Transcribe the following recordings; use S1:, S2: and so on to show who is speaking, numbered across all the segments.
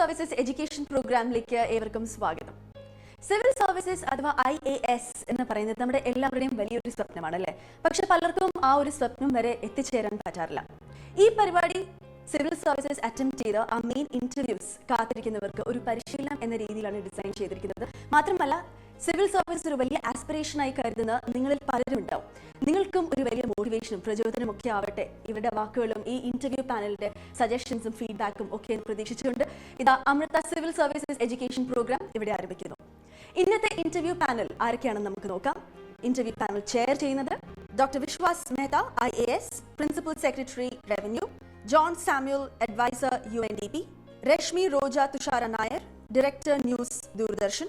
S1: Services education പ്രോഗ്രാമിലേക്ക് ഏവർക്കും സ്വാഗതം. സിവിൽ സർവീസസ് അഥവാ IAS എന്ന് പറയുന്നത് നമ്മുടെ എല്ലാവരുടെയും വലിയൊരു സ്വപ്നമാണ് അല്ലേ? പക്ഷെ പലർക്കും ആ ഒരു സ്വപ്നം വരെ എത്തിച്ചേരാൻ പറ്റാറില്ല. ഈ പരിപാടി സിവിൽ സർവീസസ് അറ്റംപ്റ്റ് ചെയ്ത് ആ മെയിൻ ഇന്റർവ്യൂസ് കാത്തിരിക്കുന്നവർക്ക് ഒരു പരിശീലനം എന്ന രീതിയിലാണ് ഡിസൈൻ ചെയ്തിരിക്കുന്നത്. മാത്രമല്ല സിവിൽ സർവീസ് ഒരു വലിയ ആസ്പിറേഷനായി കരുതുന്ന നിങ്ങളിൽ പലരും ഉണ്ടാവും. നിങ്ങൾക്കും ഒരു വലിയ മോട്ടിവേഷനും പ്രചോദനവും ഒക്കെ ആവട്ടെ ഇവരുടെ വാക്കുകളും ഈ ഇന്റർവ്യൂ പാനലിന്റെ സജഷൻസും ഫീഡ്ബാക്കും ഒക്കെ പ്രതീക്ഷിച്ചുകൊണ്ട് ഇതാ Amrita civil services education programme ഇവിടെ ആരംഭിക്കുന്നു. ഇന്നത്തെ ഇന്റർവ്യൂ പാനൽ ആരൊക്കെയാണെന്ന് നമുക്ക് നോക്കാം. ഇന്റർവ്യൂ പാനൽ ചെയർ ചെയ്യുന്നത് doctor Vishwas Mehta IAS, principal secretary revenue, John Samuel adviser UNDP, Rashmi Roja Thushara Nair, director news Doordarshan,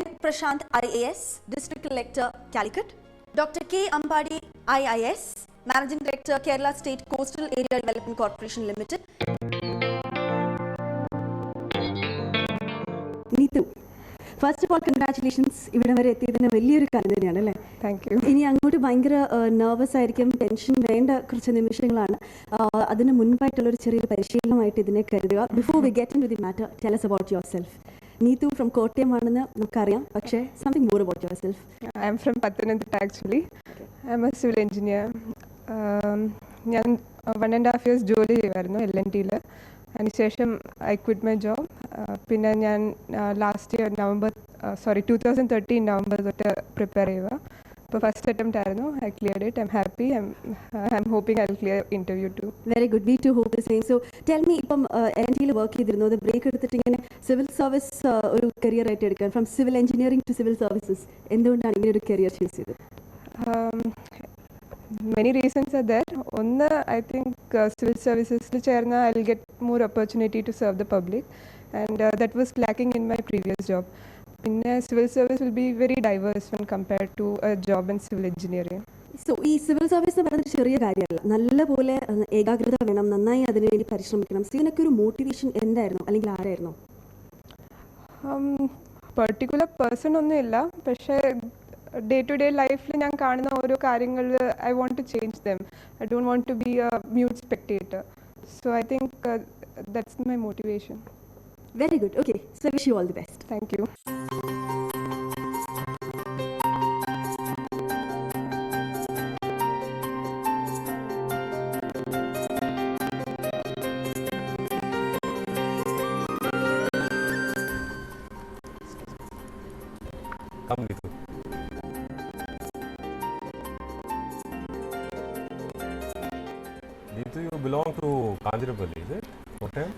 S1: N. Prashant IAS, District Collector Calicut, Dr. K. Ambadi IIS, Managing Director Kerala State Coastal Area Development Corporation Limited. Neetu, first of all congratulations. ഇവിടെ വരെ എത്തിയതിന് വലിയൊരു കാര്യം തന്നെയാണ് അല്ലേ?
S2: Thank you.
S1: ഇനി അങ്ങോട്ട് ഭയങ്കര നെർവസ് ആയിരിക്കും, ടെൻഷൻ വേണ്ട കുറച്ച് നിമിഷങ്ങളാണ്. അതിന് മുൻപായിട്ടുള്ളൊരു ചെറിയൊരു പരിശീലനമായിട്ട് ഇതിനെ കരുതുക. Before we get into the matter, tell us about yourself. Neetu from Kottayam ആണെന്ന് നമുക്കറിയാം, പക്ഷേ something more about yourself.
S2: I'm from Pathanamthitta actually. I'm a civil engineer. ഞാൻ 1.5 years ജോലി ചെയ്യുമായിരുന്നു LNTയിൽ. അതിനുശേഷം ഐ ക്വിറ്റ് മൈ ജോബ്. പിന്നെ ഞാൻ last year 2013 November തൊട്ട് പ്രിപ്പയർ ചെയ്യുക. അപ്പോൾ ഫസ്റ്റ് അറ്റംപ്റ്റ് ആയിരുന്നു. I cleared it. I'm happy. I'm hoping I will clear interview too.
S1: Very good. We too hope the same. So tell me, ഇപ്പം LNTയിൽ work ചെയ്തിരുന്നു, അത് break എടുത്തിട്ട് ഇങ്ങനെ സിവിൽ സർവീസ് ഒരു കരിയർ ആയിട്ട് എടുക്കാൻ, from civil engineering to civil services, എന്തുകൊണ്ടാണ് ഇങ്ങനെ ഒരു കരിയർ ചൂസ് ചെയ്തത്?
S2: Many reasons are there. ഒന്ന്, ഐ തിങ്ക് സിവിൽ സർവീസസിൽ ചേർന്നാൽ I will get more opportunity to serve the public, and that was lacking in my previous job. പിന്നെ civil service will be very diverse when compared to a job in civil engineering.
S1: So ഈ civil service എന്ന് പറയുന്നത് ചെറിയ കാര്യമല്ല, നല്ലപോലെ ഏകാഗ്രത വേണം, നന്നായി അതിനുവേണ്ടി പരിശ്രമിക്കണം. സോ ഇതിനൊക്കെ ഒരു മോട്ടിവേഷൻ എന്തായിരുന്നു, അല്ലെങ്കിൽ ആരായിരുന്നു?
S2: പെർട്ടിക്കുലർ പേഴ്സൺ ഒന്നുമില്ല, പക്ഷേ ഡേ ടു ഡേ ലൈഫിൽ ഞാൻ കാണുന്ന ഓരോ കാര്യങ്ങൾ I want to change them. I don't want to be a mute spectator. So I think that's my motivation.
S1: Very good. Okay, so wish you all the best.
S2: Thank you.
S3: Come, Neetu. Neetu, you belong to Kandirapalli, is it? Kottayam?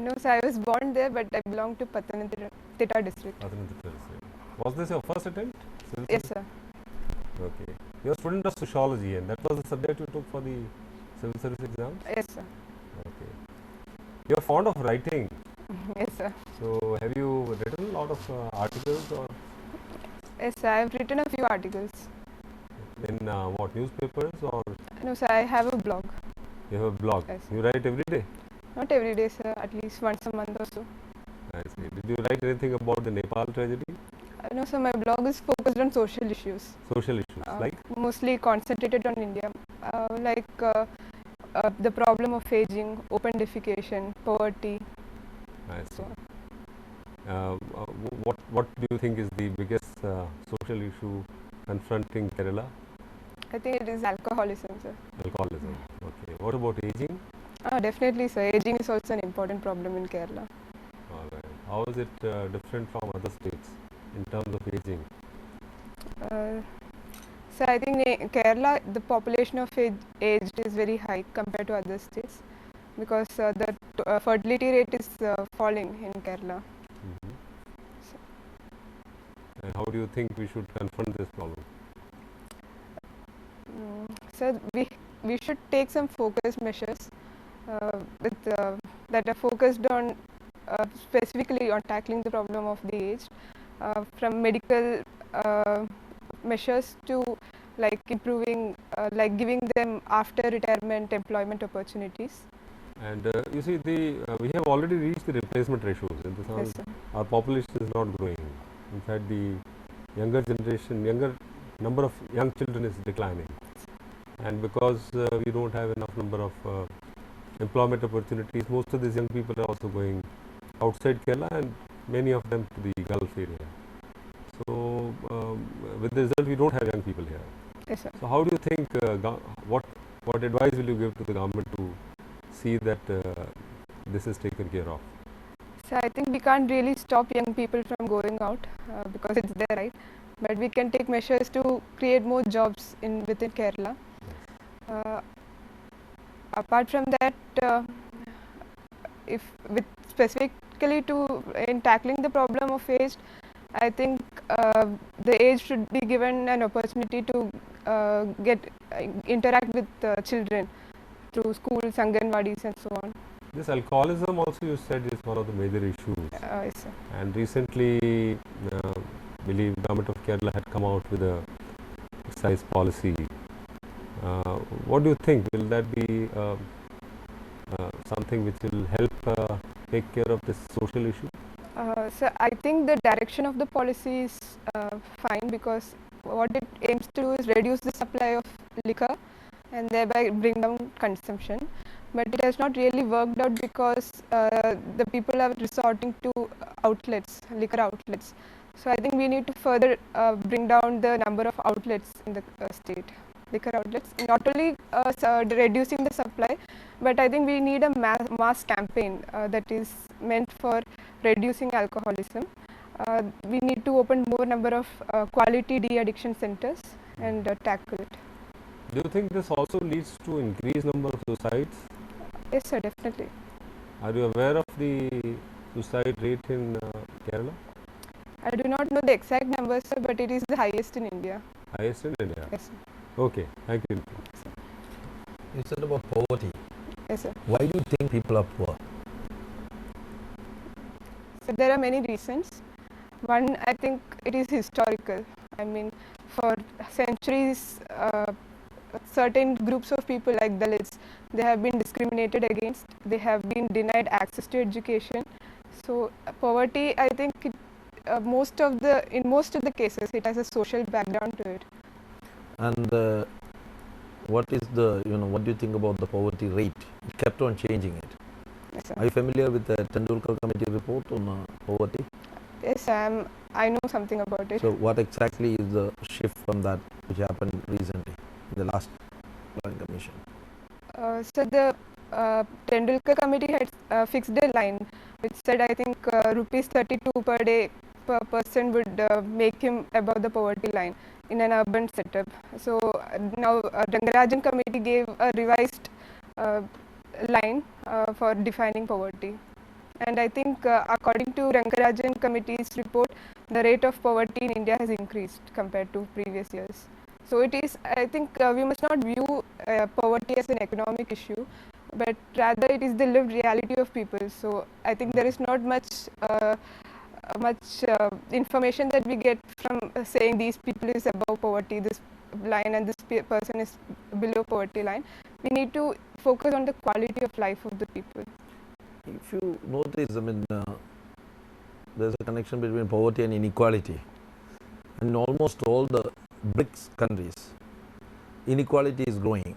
S2: No, sir, I was born there, but I belong to Pathanamthitta district.
S3: Pathanamthitta district. Was this your first attempt?
S2: Yes, sir.
S3: Okay. You are a student of sociology, and that was the subject you took for the civil service exam?
S2: Yes, sir.
S3: Okay. You are fond of writing.
S2: Yes, sir.
S3: So, have you written a lot of articles or?
S2: Yes, sir, I have written a few articles.
S3: In what, newspapers or?
S2: No, sir, I have a blog.
S3: You have a blog?
S2: Yes.
S3: You write every day?
S2: Not every day, sir, at least once a month or so.
S3: I see. Did you write anything about the Nepal tragedy?
S2: No, sir, my blog is focused on social issues.
S3: Social issues, like?
S2: Mostly concentrated on India, the problem of aging, open defecation, poverty.
S3: I see. What do you think is the biggest social issue confronting Kerala?
S2: I think it is alcoholism, sir.
S3: Alcoholism. Okay. What about aging?
S2: Definitely, sir. Aging is also an important problem in Kerala.
S3: All right. How is it different from other states in terms of aging?
S2: So I think in Kerala, the population of aged is very high compared to other states, because the fertility rate is falling in Kerala.
S3: Mm-hmm. And how do you think we should confront this problem?
S2: So we should take some focused measures that are focused on specifically on tackling the problem of the aged, from medical measures to like improving, like giving them after retirement employment opportunities.
S3: And you see, we have already reached the replacement ratios. In the sense,
S2: Yes,
S3: our population is not growing. In fact, the younger number of young children is declining. And because we don't have enough number of employment opportunities, most of these young people are also going outside Kerala and many of them to the Gulf area. So with the result, we don't have young people here.
S2: Yes, sir.
S3: So how do you think, what advice will you give to the government to see that this is taken care of?
S2: So I think we can't really stop young people from going out because it's there, right? But we can take measures to create more jobs within Kerala. Apart from that, if with specifically in tackling the problem of age, I think the age should be given an opportunity to interact with children through schools, Anganwadis and so on.
S3: This alcoholism also, you said, is one of the major issues.
S2: Yes, sir.
S3: And recently, believe government of Kerala had come out with a excise policy. What do you think? Will that be something which will help take care of this social issue?
S2: So I think the direction of the policy is fine, because what it aims to do is reduce the supply of liquor and thereby bring down consumption. But it has not really worked out because the people are resorting to outlets, liquor outlets. So I think we need to further bring down the number of outlets in the state, liquor outlets. Not only reducing the supply, but I think we need a mass campaign that is meant for reducing alcoholism. We need to open more number of quality de-addiction centers and tackle it.
S3: Do you think this also leads to increased number of suicides?
S2: Yes, sir, definitely.
S3: Are you aware of the suicide rate in Kerala?
S2: I do not know the exact numbers, sir, but it is the highest in India.
S3: Highest in India?
S2: Yes, sir.
S3: Okay, thank you.
S4: You said about poverty.
S2: Yes, sir.
S4: Why do you think people are poor?
S2: So there are many reasons. One, I think it is historical. I mean, for centuries, certain groups of people like Dalits, they have been discriminated against. They have been denied access to education. So poverty, I think, in most of the cases, it has a social background to it.
S4: And what do you think about the poverty rate? It kept on changing it.
S2: Yes, sir.
S4: Are you familiar with the Tendulkar committee report on poverty?
S2: Yes, I know something about it.
S4: So what exactly is the shift from that which happened recently in the last planning commission?
S2: So the Tendulkar committee had fixed a line which said, I think, rupees 32 per day per person would make him above the poverty line in an urban setup. So now Rangarajan committee gave a revised line for defining poverty. And I think according to Rangarajan committee's report, the rate of poverty in India has increased compared to previous years. So it is, I think we must not view poverty as an economic issue, but rather it is the lived reality of people. So I think there is not much information that we get from saying these people is above poverty, this line, and this person is below poverty line. We need to focus on the quality of life of the people.
S4: If you notice, there's a connection between poverty and inequality. In almost all the BRICS countries, inequality is growing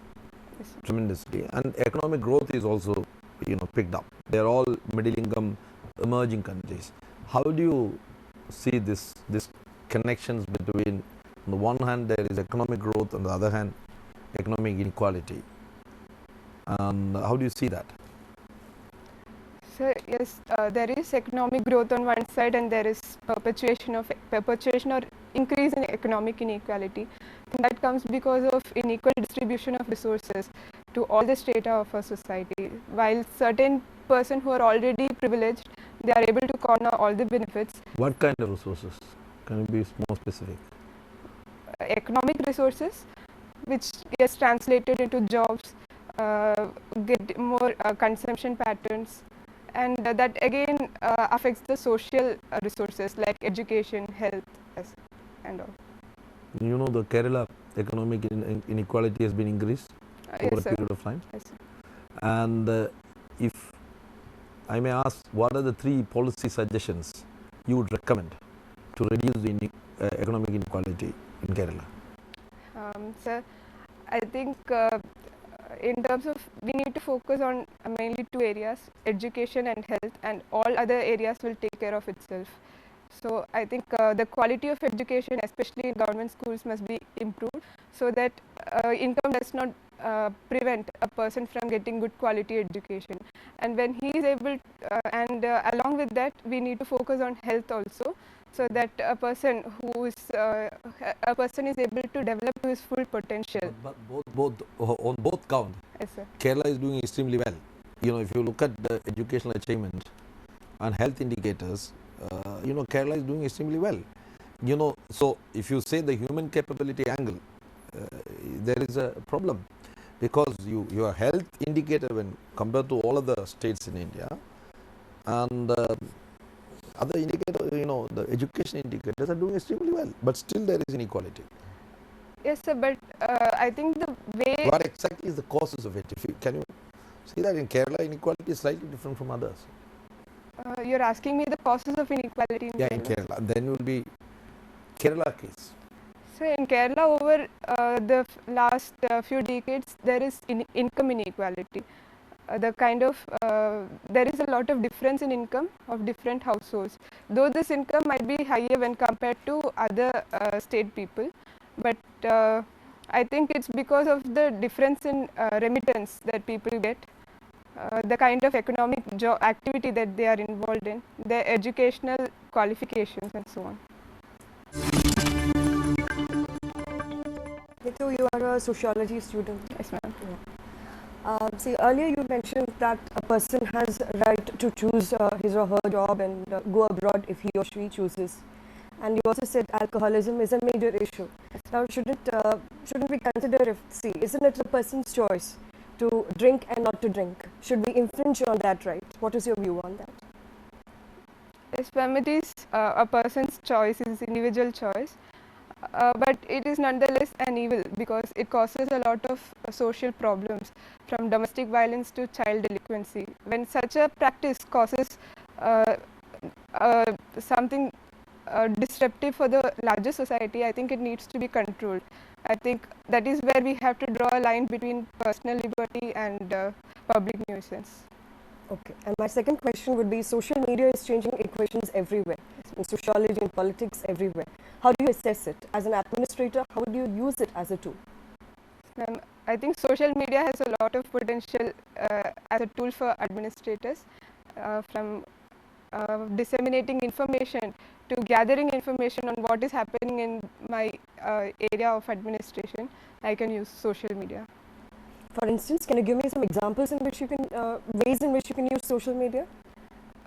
S4: tremendously, and economic growth is also, picked up. They are all middle-income, emerging countries. How do you see this connections between, on the one hand, there is economic growth, on the other hand, economic inequality? And how do you see that?
S2: So yes, there is economic growth on one side, and there is perpetuation or increase in economic inequality. And that comes because of unequal distribution of resources to all the strata of a society. While certain persons who are already privileged, they are able to corner all the benefits.
S4: What kind of resources? Can you be more specific?
S2: Economic resources, which gets translated into jobs, get more consumption patterns, and that again affects the social resources like education, health, and all.
S4: You know, the Kerala economic inequality has been increased over a period of time.
S2: Yes, sir.
S4: And if I may ask, what are the 3 policy suggestions you would recommend to reduce the economic inequality in Kerala?
S2: So I think in terms of, we need to focus on mainly two areas, education and health, and all other areas will take care of itself. So I think the quality of education, especially in government schools, must be improved so that income does not prevent a person from getting good quality education. And when he is able, along with that, we need to focus on health also, so that a person is able to develop to his full potential.
S4: But on both count,
S2: Yes, sir.
S4: Kerala is doing extremely well. You know, if you look at the educational achievement and health indicators, you know, Kerala is doing extremely well. You know, so if you say the human capability angle, there is a problem, because your health indicator, when compared to all other states in India, and other indicators, you know, the education indicators are doing extremely well, but still there is inequality.
S2: Yes, sir, but I think the way...
S4: What exactly is the causes of it? Can you see that in Kerala, inequality is slightly different from others?
S2: You're asking me the causes of inequality in Kerala?
S4: In Kerala. Then will be Kerala case.
S2: So in Kerala, over the last few decades, there is income inequality. There is a lot of difference in income of different households. Though this income might be higher when compared to other state people, but I think it's because of the difference in remittance that people get, the kind of economic activity that they are involved in, their educational qualifications and so on.
S5: So you are a sociology student.
S2: Yes, ma'am.
S5: See, earlier you mentioned that a person has right to choose his or her job and go abroad if he or she chooses. And you also said alcoholism is a major issue. Now, shouldn't we consider isn't it a person's choice to drink and not to drink? Should we infringe on that right? What is your view on that?
S2: Yes, ma'am, it is a person's choice, is individual choice. But it is nonetheless an evil, because it causes a lot of social problems, from domestic violence to child delinquency. When such a practice causes something disruptive for the larger society, I think it needs to be controlled. I think that is where we have to draw a line between personal liberty and public nuisance.
S5: Okay, and my second question would be, social media is changing equations everywhere, in sociology and politics everywhere. How do you assess it? As an administrator, how do you use it as a tool?
S2: I think social media has a lot of potential as a tool for administrators, from disseminating information to gathering information on what is happening in my area of administration. I can use social media.
S5: For instance, can you give me some examples in which you can, ways in which you can use social media?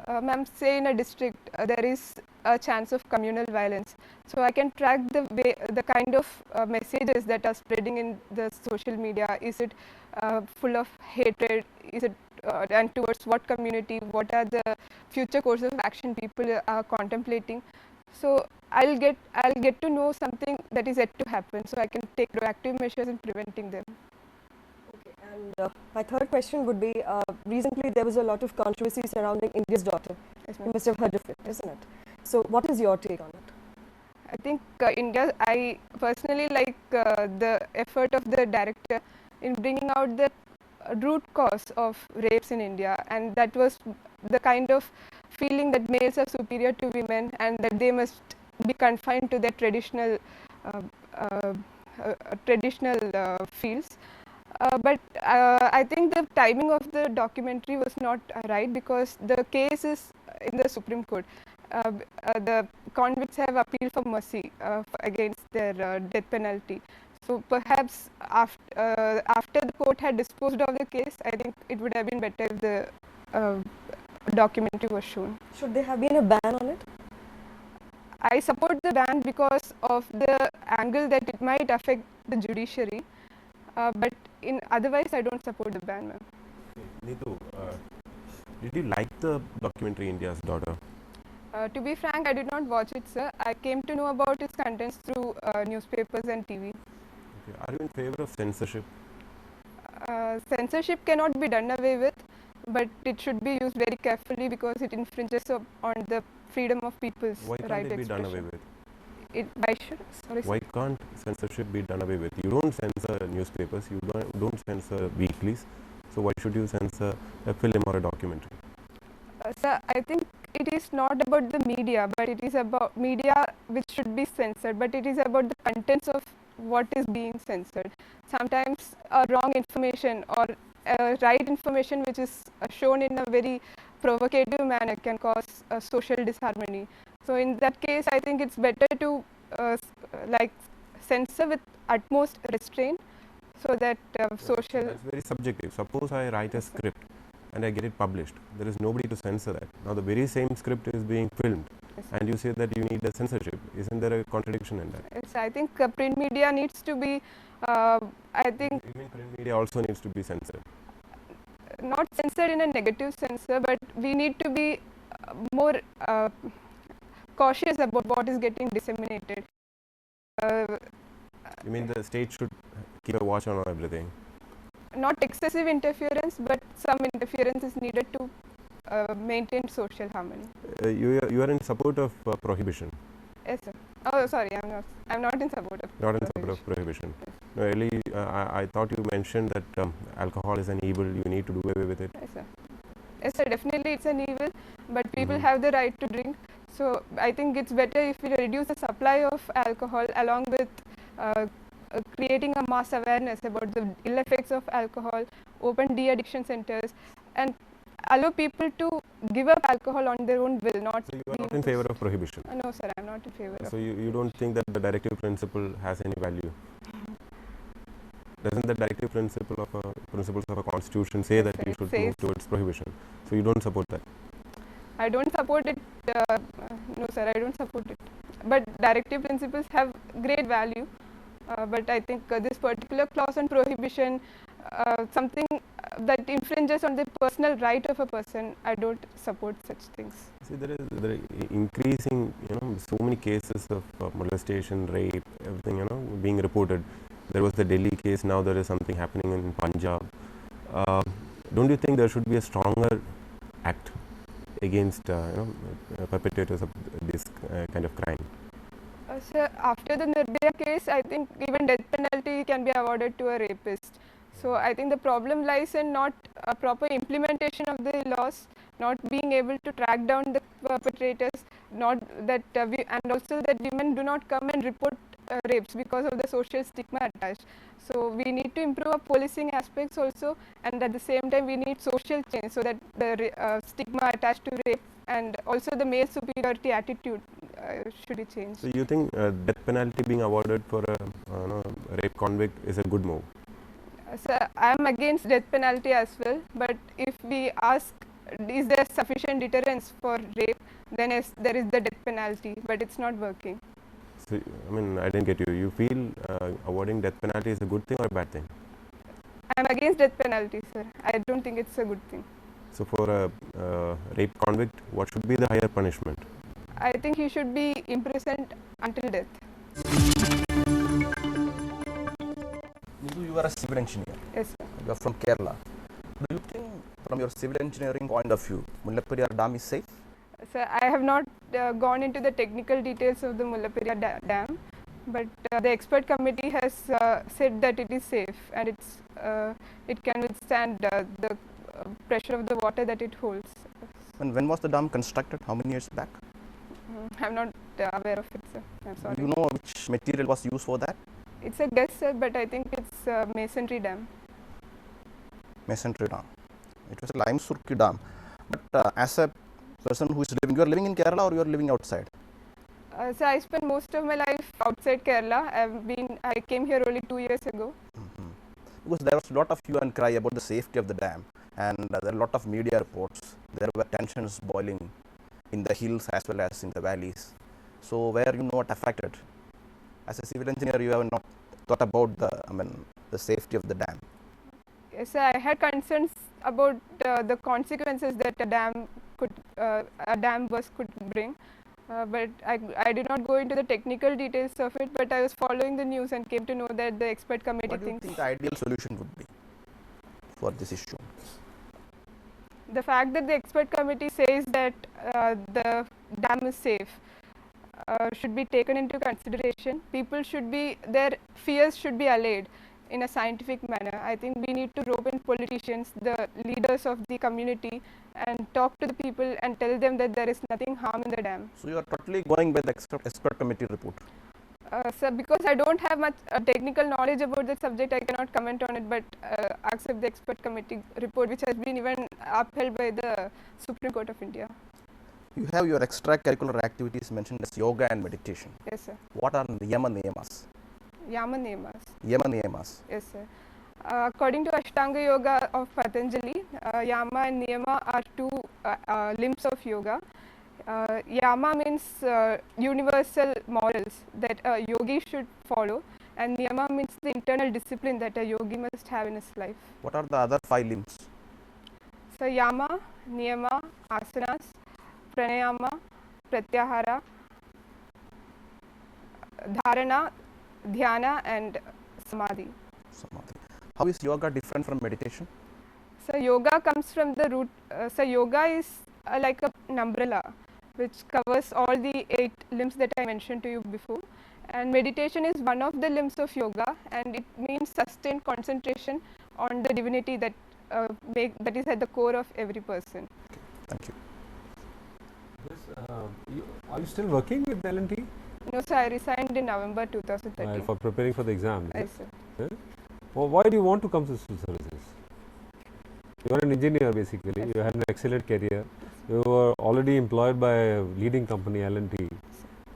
S2: Ma'am, say in a district there is a chance of communal violence, so I can track the kind of messages that are spreading in the social media. Is it full of hatred? Is it and towards what community? What are the future courses of action people are contemplating? So I'll get to know something that is yet to happen, so I can take proactive measures in preventing them.
S5: And my third question would be, recently there was a lot of controversy surrounding India's daughter.
S2: Yes,
S5: you must have heard of it, isn't it? So what is your take on it?
S2: I think I personally like the effort of the director in bringing out the root cause of rapes in India, and that was the kind of feeling that males are superior to women and that they must be confined to their traditional fields. But I think the timing of the documentary was not right, because the case is in the Supreme Court. The convicts have appealed for mercy against their death penalty. So perhaps after the court had disposed of the case, I think it would have been better if the documentary was shown.
S5: Should there have been a ban on it?
S2: I support the ban because of the angle that it might affect the judiciary, but otherwise I don't support the ban, ma'am.
S6: Neetu, did you like the documentary India's Daughter?
S2: To be frank, I did not watch it, sir. I came to know about its contents through newspapers and TV.
S6: Okay. Are you in favor of censorship?
S2: Censorship cannot be done away with, but it should be used very carefully, because it infringes on the freedom of people's
S6: Why can't
S2: right
S6: it
S2: to
S6: be done
S2: expression.
S6: away with?
S2: Why should sorry?
S6: Why can't censorship be done away with? You don't censor newspapers, you don't censor weeklies, so why should you censor a film or a documentary?
S2: Sir, I think it is not about the media, but it is about media which should be censored, but it is about the contents of what is being censored. Sometimes wrong information or right information which is shown in a very provocative manner can cause social disharmony. So in that case, I think it's better to like censor with utmost restraint, so that social.
S6: That's very subjective. Suppose I write a script and I get it published. There is nobody to censor that. Now the very same script is being filmed,
S2: Yes.
S6: and you say that you need a censorship. Isn't there a contradiction in that?
S2: Yes, I think print media needs to be. I think
S6: Even print media also needs to be censored.
S2: not censored in a negative sense, sir, but we need to be more cautious about what is getting disseminated.
S6: You mean the state should keep a watch on everything?
S2: Not excessive interference, but some interference is needed to maintain social harmony.
S6: You are in support of prohibition,
S2: Yes, sir. Oh, sorry, I'm not in support of.
S6: not in support of prohibition. No, really, I thought you mentioned that alcohol is an evil. You need to do away with it.
S2: Yes, sir. Yes, sir. Definitely, it's an evil, but people
S6: Mhm.
S2: have the right to drink. So I think it's better if we reduce the supply of alcohol, along with creating a mass awareness about the ill effects of alcohol, open de-addiction centers, and allow people to give up alcohol on their own will, not.
S6: So you are
S2: be
S6: not in favor of prohibition.
S2: No, sir, I'm not in favor of.
S6: So you don't think that the directive principle has any value? Doesn't the directive principles of a constitution say
S2: Yes,
S6: that
S2: sir,
S6: you
S2: it
S6: should
S2: says-
S6: move towards prohibition? So you don't support that?
S2: I don't support it. No, sir, I don't support it. But directive principles have great value. But I think this particular clause on prohibition, something that infringes on the personal right of a person, I don't support such things.
S6: See, there is increasing, so many cases of molestation, rape, everything, being reported. There was the Delhi case. Now there is something happening in Punjab. Don't you think there should be a stronger act against, perpetrators of this kind of crime?
S2: Sir, after the Nirbhaya case, I think even death penalty can be awarded to a rapist. So I think the problem lies in not a proper implementation of the laws, not being able to track down the perpetrators, not that and also that women do not come and report rapes because of the social stigma attached. So we need to improve our policing aspects also, and at the same time we need social change so that the stigma attached to rape and also the male superiority attitude should be changed.
S6: So you think death penalty being awarded for a rape convict is a good move?
S2: So I am against death penalty as well, but if we ask is there sufficient deterrence for rape, then yes, there is the death penalty, but it's not working.
S6: So, I didn't get you. You feel awarding death penalty is a good thing or a bad thing?
S2: I am against death penalty, sir. I don't think it's a good thing.
S6: So for a rape convict, what should be the higher punishment?
S2: I think he should be imprisoned until death.
S7: Nidu, you are a civil engineer.
S2: Yes, sir.
S7: You are from Kerala. Do you think, from your civil engineering point of view, Mullaperiyar Dam is safe?
S2: Sir, I have not gone into the technical details of the Mullaperiyar Dam, but the expert committee has said that it is safe and it can withstand the pressure of the water that it holds.
S7: And when was the dam constructed? How many years back?
S2: I am not aware of it, sir. I'm sorry.
S7: Do you know which material was used for that?
S2: It's a guess, sir, but I think it's a masonry dam.
S7: Masonry dam. It was a lime surki dam. But as a person who is living, you are living in Kerala or you are living outside?
S2: So I spent most of my life outside Kerala. I came here only 2 years ago.
S7: Because there was a lot of hue and cry about the safety of the dam, and there are a lot of media reports. There were tensions boiling in the hills as well as in the valleys. So were you not affected? As a civil engineer, you have not thought about the safety of the dam.
S2: Yes, sir, I had concerns about the consequences that a dam could bring. But I did not go into the technical details of it, but I was following the news and came to know that the expert committee
S7: What do you
S2: thinks
S7: think the ideal solution would be for this issue?
S2: the fact that the expert committee says that the dam is safe, should be taken into consideration. People should be, their fears should be allayed in a scientific manner. I think we need to rope in politicians, the leaders of the community, and talk to the people and tell them that there is nothing harm in the dam.
S7: So you are totally going by the expert committee report.
S2: So because I don't have much technical knowledge about the subject, I cannot comment on it, but accept the expert committee report, which has been even upheld by the Supreme Court of India.
S7: You have your extracurricular activities mentioned as yoga and meditation.
S2: Yes, sir.
S7: What are the yama niyamas?
S2: Yama niyamas.
S7: Yama niyamas.
S2: Yes, sir. According to Ashtanga Yoga of Patanjali, Yama and Niyama are two limbs of yoga. Yama means universal morals that a yogi should follow, and Niyama means the internal discipline that a yogi must have in his life.
S7: What are the other 5 limbs?
S2: So, Yama, Niyama, Asanas, Pranayama, Pratyahara, Dharana, Dhyana, and Samadhi.
S7: Samadhi. How is yoga different from meditation?
S2: So, yoga comes from the root. So, yoga is like an umbrella which covers all the 8 limbs that I mentioned to you before, and meditation is one of the limbs of yoga, and it means sustained concentration on the divinity that that is at the core of every person.
S7: Thank you.
S3: Yes, are you still working with L&T?
S2: No, sir, I resigned in November 2013.
S3: For preparing for the exam?
S2: Yes, sir.
S3: Well, why do you want to come to civil services? You are an engineer basically, you had an excellent career, you were already employed by a leading company L&T,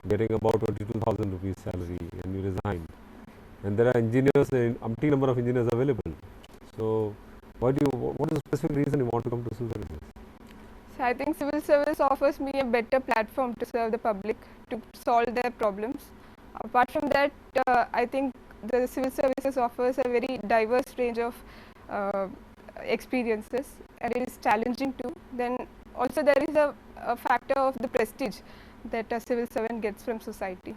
S3: getting about 22,000 rupees salary, and you resigned. And there are engineers, an umpteen number of engineers available. So, what is the specific reason you want to come to civil services?
S2: So, I think civil service offers me a better platform to serve the public, to solve their problems. Apart from that, I think the civil services offers a very diverse range of experiences, and it is challenging too. Then also there is a factor of the prestige that a civil servant gets from society.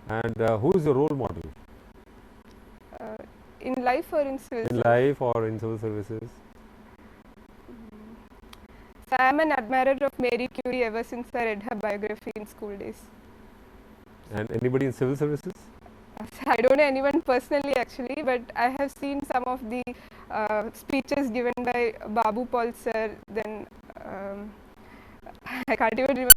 S3: And who is your role model?
S2: In life or in civil
S3: In
S2: service?
S3: life or in civil services?
S2: So I am an admirer of Mary Curie ever since I read her biography in school days.
S3: And anybody in civil services?
S2: I don't know anyone personally actually, but I have seen some of the speeches given by Babu Paul sir, then I can't even remember